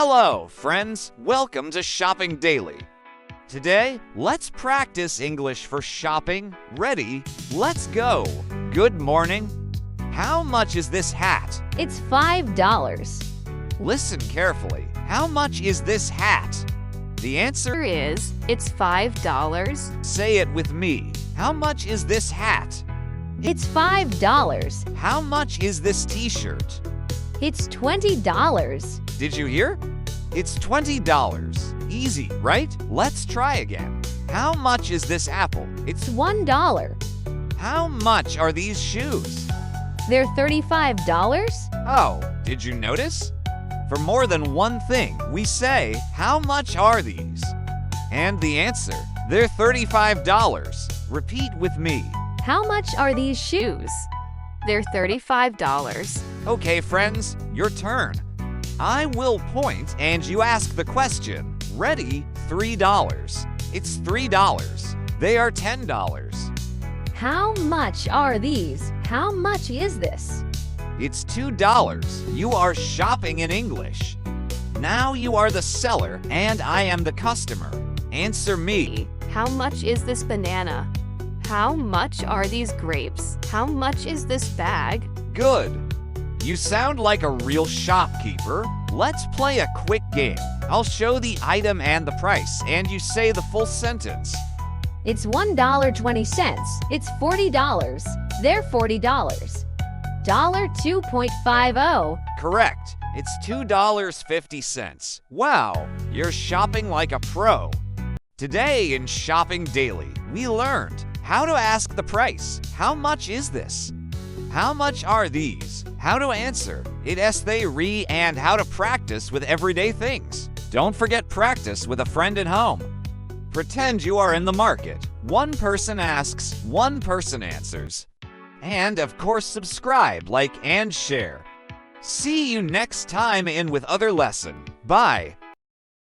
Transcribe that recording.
Hello, friends. Welcome to Shopping Daily. Today, let's practice English for shopping. Ready? Let's go. Good morning. How much is this hat? It's $5. Listen carefully. How much is this hat? The answer Is it's $5. Say it with me. How much is this hat? It's $5. How much is this t-shirt? It's $20. Did you hear? It's $20. Easy, right? Let's try again. How much is this apple? It's $1. How much are these shoes? They're $35. Oh, did you notice? For more than one thing, we say, how much are these? And the answer, they're $35. Repeat with me. How much are these shoes? They're $35. Okay, friends, your turn. I will point and you ask the question. Ready? $3. It's $3. They are $10. How much are these? How much is this? It's $2. You are shopping in English. Now you are the seller and I am the customer. Answer me. How much is this banana? How much are these grapes? How much is this bag? Good. You sound like a real shopkeeper. Let's play a quick game. I'll show the item and the price, and you say the full sentence. It's $1.20. It's $40. They're $40. $2.50. Correct. It's $2.50. Wow, you're shopping like a pro. Today in Shopping Daily, we learned how to ask the price. How much is this? How much are these? How to answer it they and how to practice with everyday things. Don't forget practice with a friend at home. Pretend you are in the market. One person asks, one person answers. And of course subscribe, like, and share. See you next time in with other lesson. Bye.